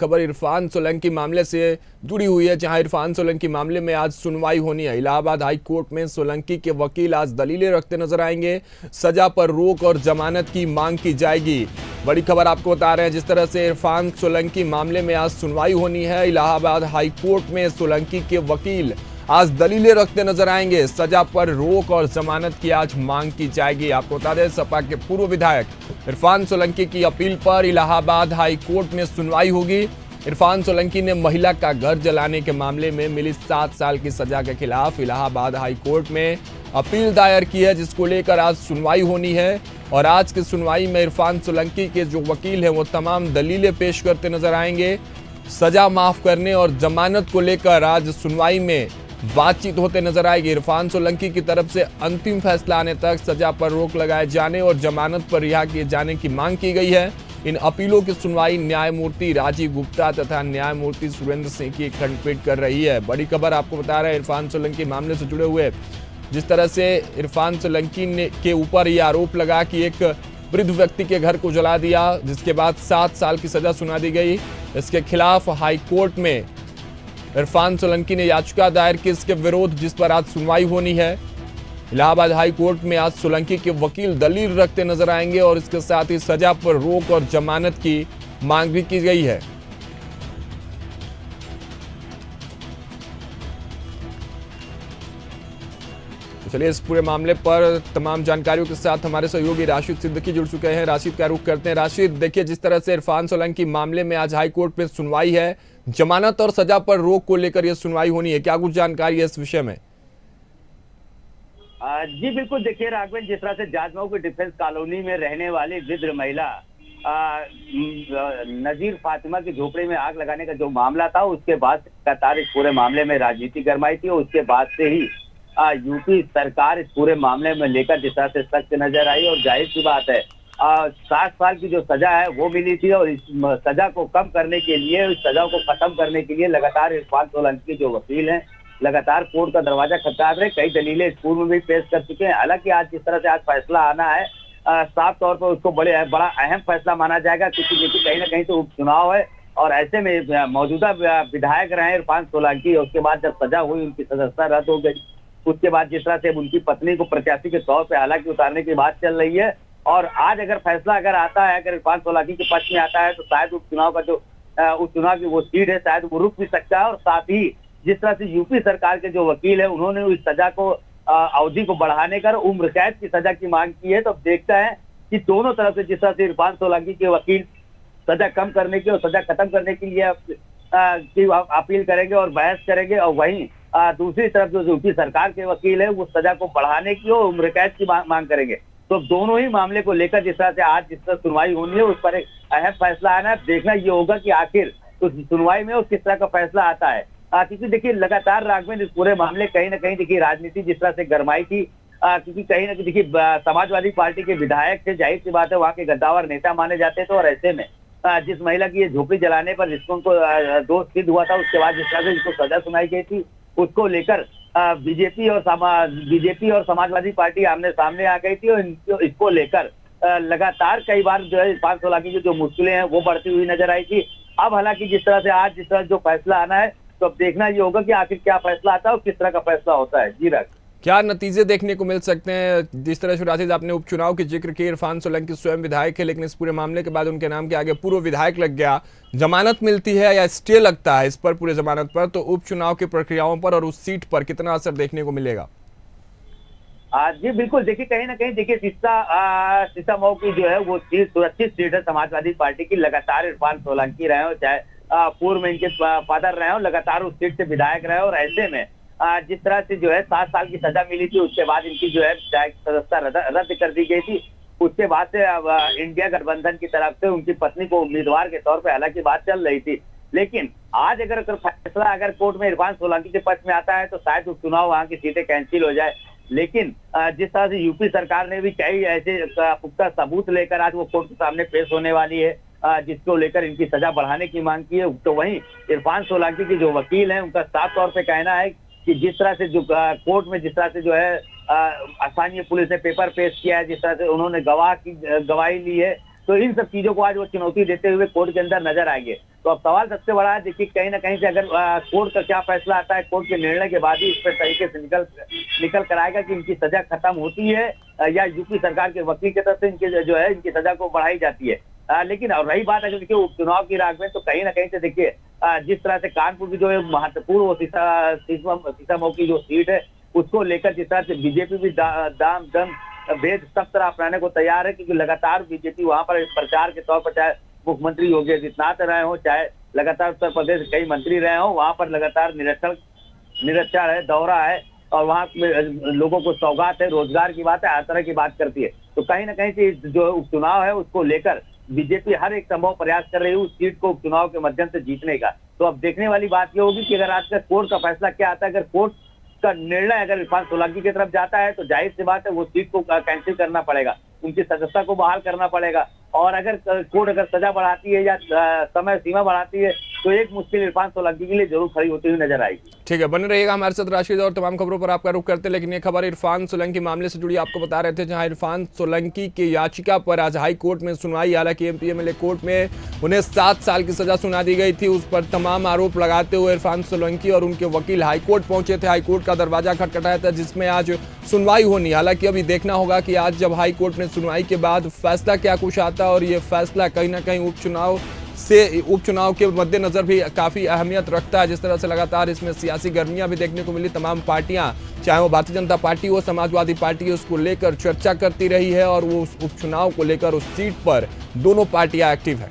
खबर इरफान सोलंकी मामले से जुड़ी हुई है, जहां इरफान सोलंकी मामले में आज सुनवाई होनी है। इलाहाबाद हाई कोर्ट में सोलंकी के वकील आज दलीलें रखते नजर आएंगे। सजा पर रोक और जमानत की मांग की जाएगी। बड़ी खबर आपको बता रहे हैं, जिस तरह से इरफान सोलंकी मामले में आज सुनवाई होनी है। इलाहाबाद हाई कोर्ट में सोलंकी के वकील आज दलीलें रखते नजर आएंगे। सजा पर रोक और जमानत की आज मांग की जाएगी। आपको बता दें, सपा के पूर्व विधायक इरफान सोलंकी की अपील पर इलाहाबाद हाई कोर्ट में सुनवाई होगी। इरफान सोलंकी ने महिला का घर जलाने के मामले में मिली 7 साल की सजा के खिलाफ इलाहाबाद हाई कोर्ट में अपील दायर की है, जिसको लेकर आज सुनवाई होनी है। और आज की सुनवाई में इरफान सोलंकी के जो वकील हैं वो तमाम दलीलें पेश करते नजर आएंगे। सजा माफ करने और जमानत को लेकर आज सुनवाई में बातचीत होते नजर आएगी। इरफान सोलंकी की तरफ से अंतिम फैसला आने तक सजा पर रोक लगाए जाने और जमानत पर रिहा किए जाने की मांग की गई है। इन अपीलों की सुनवाई न्यायमूर्ति राजीव गुप्ता तथा न्यायमूर्ति सुरेंद्र सिंह की खंडपीठ कर रही है। बड़ी खबर आपको बता रहे हैं इरफान सोलंकी मामले से जुड़े हुए, जिस तरह से इरफान सोलंकी ने के ऊपर यह आरोप लगा कि एक वृद्ध व्यक्ति के घर को जला दिया, जिसके बाद 7 साल की सजा सुना दी गई। इसके खिलाफ हाई कोर्ट में इरफान सोलंकी ने याचिका दायर की इसके विरोध, जिस पर आज सुनवाई होनी है। इलाहाबाद हाई कोर्ट में आज सोलंकी के वकील दलील रखते नजर आएंगे और इसके साथ ही सजा पर रोक और जमानत की मांग भी की गई है। तो चलिए, इस पूरे मामले पर तमाम जानकारियों के साथ हमारे सहयोगी राशिद सिद्दीकी जुड़ चुके हैं। राशिद का रुख करते हैं। राशिद, देखिए, जिस तरह से इरफान सोलंकी मामले में आज हाई कोर्ट में सुनवाई है, जमानत और सजा पर रोक को लेकर यह सुनवाई होनी है, क्या कुछ जानकारी है इस विषय में? जी बिल्कुल, देखिए राघवेंद्र, जिस तरह से जाजमऊ की डिफेंस कॉलोनी में रहने वाली वृद्ध महिला नजीर फातिमा की झोपड़ी में आग लगाने का जो मामला था, उसके बाद लगातार इस पूरे मामले में राजनीति गरमाई थी और उसके बाद से ही यूपी सरकार इस पूरे मामले में लेकर जिस तरह से सख्त नजर आई। और जाहिर सी बात है, 7 साल की जो सजा है वो मिली थी और इस सजा को कम करने के लिए, इस सजा को खत्म करने के लिए लगातार इरफान सोलंकी जो वकील हैं लगातार कोर्ट का दरवाजा खटखटा रहे। कई दलीलें इस पूर्व में भी पेश कर चुके हैं। हालांकि आज जिस तरह से आज फैसला आना है, साफ तौर पर उसको बड़ा अहम फैसला माना जाएगा, क्योंकि देखिए कहीं ना कहीं तो उपचुनाव है और ऐसे में मौजूदा विधायक रहे इरफान सोलंकी, उसके बाद जब सजा हुई, उनकी सदस्यता रद्द हो गई। उसके बाद जिस तरह से उनकी पत्नी को प्रत्याशी के तौर पर हालांकि उतारने की बात चल रही है। और आज अगर फैसला आता है, अगर इरफान सोलंकी के पक्ष में आता है, तो शायद उपचुनाव का जो उपचुनाव की वो सीट है शायद वो रुक भी सकता है। और साथ ही जिस तरह से यूपी सरकार के जो वकील है, उन्होंने उस सजा को अवधि को बढ़ाने कर उम्र कैद की सजा की मांग की है। तो अब देखता है कि दोनों तरफ से जिस तरह से इरफान सोलंकी के वकील सजा कम करने की और सजा खत्म करने के लिए अपील करेंगे और बहस करेंगे, और वहीं दूसरी तरफ जो यूपी सरकार के वकील है वो सजा को बढ़ाने की और उम्र कैद की मांग करेंगे। तो दोनों ही मामले को लेकर जिस तरह से आज जिस तरह सुनवाई होनी है, उस पर एक अहम फैसला आना है। देखना ये होगा कि आखिर उस सुनवाई में उस किस तरह का फैसला आता है। क्योंकि देखिए लगातार राघवेंद्र इस पूरे मामले कहीं ना कहीं देखिए राजनीति जिस तरह से गरमाई थी, क्योंकि कहीं ना कहीं देखिए समाजवादी पार्टी के विधायक थे, जाहिर सी बात है वहाँ के गद्दावर नेता माने जाते थे। और ऐसे में जिस महिला की ये झोपड़ी जलाने पर जिसको उनको दोष सिद्ध हुआ था, उसके बाद जिस तरह से जिसको सजा सुनाई गई थी, उसको लेकर बीजेपी और समाजवादी पार्टी आमने सामने आ गई थी। और इसको लेकर लगातार कई बार जो है इरफान सोलंकी की जो मुश्किलें हैं वो बढ़ती हुई नजर आई थी। अब हालांकि जिस तरह से आज जिस तरह जो फैसला आना है, तो अब देखना ये होगा कि आखिर क्या फैसला आता है और किस तरह का फैसला होता है। जी राज, क्या नतीजे देखने को मिल सकते हैं? जिस तरह से राशिद आपने उपचुनाव की जिक्र की, इरफान सोलंकी स्वयं विधायक है, लेकिन इस पूरे मामले के बाद उनके नाम के आगे पूर्व विधायक लग गया। जमानत मिलती है या स्टे लगता है इस पर, पूरे जमानत पर, तो उपचुनाव की प्रक्रियाओं पर और उस सीट पर कितना असर देखने को मिलेगा? जी बिल्कुल, देखिए कहीं ना कहीं देखिए सीतामऊ की जो है वो सीट सुरक्षित सीट है समाजवादी पार्टी की। लगातार इरफान सोलंकी रहे हो, चाहे पूर्व में इनके फादर रहे हो, लगातार उस सीट से विधायक रहे। और ऐसे में जिस तरह से जो है 7 साल की सजा मिली थी, उसके बाद इनकी जो है सदस्यता रद्द कर दी गई थी। उसके बाद से इंडिया गठबंधन की तरफ से उनकी पत्नी को उम्मीदवार के तौर पे हालांकि बात चल रही थी। लेकिन आज अगर फैसला अगर कोर्ट में इरफान सोलंकी के पक्ष में आता है, तो शायद उपचुनाव वहां की सीटें कैंसिल हो जाए। लेकिन जिस तरह से यूपी सरकार ने भी कई ऐसे पुख्ता सबूत लेकर आज वो कोर्ट के सामने पेश होने वाली है, जिसको लेकर इनकी सजा बढ़ाने की मांग की है। तो वहीं इरफान सोलंकी के जो वकील हैं, उनका साफ तौर पे कहना है कि जिस तरह से जो कोर्ट में जिस तरह से जो है स्थानीय पुलिस ने पेपर पेश किया है, जिस तरह से उन्होंने गवाही ली है, तो इन सब चीजों को आज वो चुनौती देते हुए कोर्ट के अंदर नजर आएंगे। तो अब सवाल सबसे बड़ा है, देखिए कहीं ना कहीं से अगर कोर्ट का क्या फैसला आता है, कोर्ट के निर्णय के बाद ही इस पर तरीके से निकल कर आएगा कि इनकी सजा खत्म होती है या यूपी सरकार के वकील की तरफ से इनके जो है इनकी सजा को बढ़ाई जाती है। लेकिन और रही बात अगर देखिए उपचुनाव की राग में, तो कहीं ना कहीं से देखिए जिस तरह से कानपुर की जो है महत्वपूर्ण वो सीसामऊ की जो सीट है उसको लेकर जिस तरह से बीजेपी भी दाम दम भेद सब तरह अपनाने को तैयार है, क्योंकि लगातार बीजेपी वहां पर प्रचार के तौर पर, चाहे मुख्यमंत्री योगी आदित्यनाथ रहे हो, चाहे लगातार उत्तर प्रदेश के कई मंत्री रहे हो, वहां पर लगातार निरीक्षण है, दौरा है और वहाँ लोगों को सौगात है, रोजगार की बात है, हर तरह की बात करती है। तो कहीं ना कहीं से जो उपचुनाव है उसको लेकर बीजेपी हर एक संभव प्रयास कर रही है उस सीट को उपचुनाव के माध्यम से जीतने का। तो अब देखने वाली बात यह होगी कि अगर आज का कोर्ट का फैसला क्या आता है। अगर कोर्ट का निर्णय अगर इरफान सोलंकी की तरफ जाता है तो जाहिर सी बात है वो सीट को कैंसिल करना पड़ेगा, उनकी सदस्यता को बहाल करना पड़ेगा। और अगर कोर्ट अगर सजा बढ़ाती है या समय सीमा बढ़ाती है तो एक मुश्किल इरफान सोलंकी के लिए जरूर खड़ी होती हुई नजर आएगी। ठीक है, बने रहिएगा हमारे साथ राशिद, और तमाम खबरों पर आपका रुख करते। लेकिन ये खबर इरफान सोलंकी मामले से जुड़ी आपको बता रहे थे, जहां इरफान सोलंकी की याचिका पर आज हाई कोर्ट में सुनवाई। हालांकि एमपीएमएलए कोर्ट में उन्हें 7 साल की सजा सुना दी गई थी। उस पर तमाम आरोप लगाते हुए इरफान सोलंकी और उनके वकील हाईकोर्ट पहुंचे थे। हाईकोर्ट का दरवाजा खटखटाया था जिसमें आज सुनवाई होनी। हालांकि अभी देखना होगा कि आज जब हाईकोर्ट में सुनवाई के बाद फैसला क्या कुछ आता है, और ये फैसला कहीं ना कहीं उपचुनाव के मद्देनजर भी काफी अहमियत रखता है। जिस तरह से लगातार इसमें सियासी गर्मियां भी देखने को मिली, तमाम पार्टियां, चाहे वो भारतीय जनता पार्टी हो, समाजवादी पार्टी हो, उसको लेकर चर्चा करती रही है और वो उस उपचुनाव को लेकर उस सीट पर दोनों पार्टियां एक्टिव है।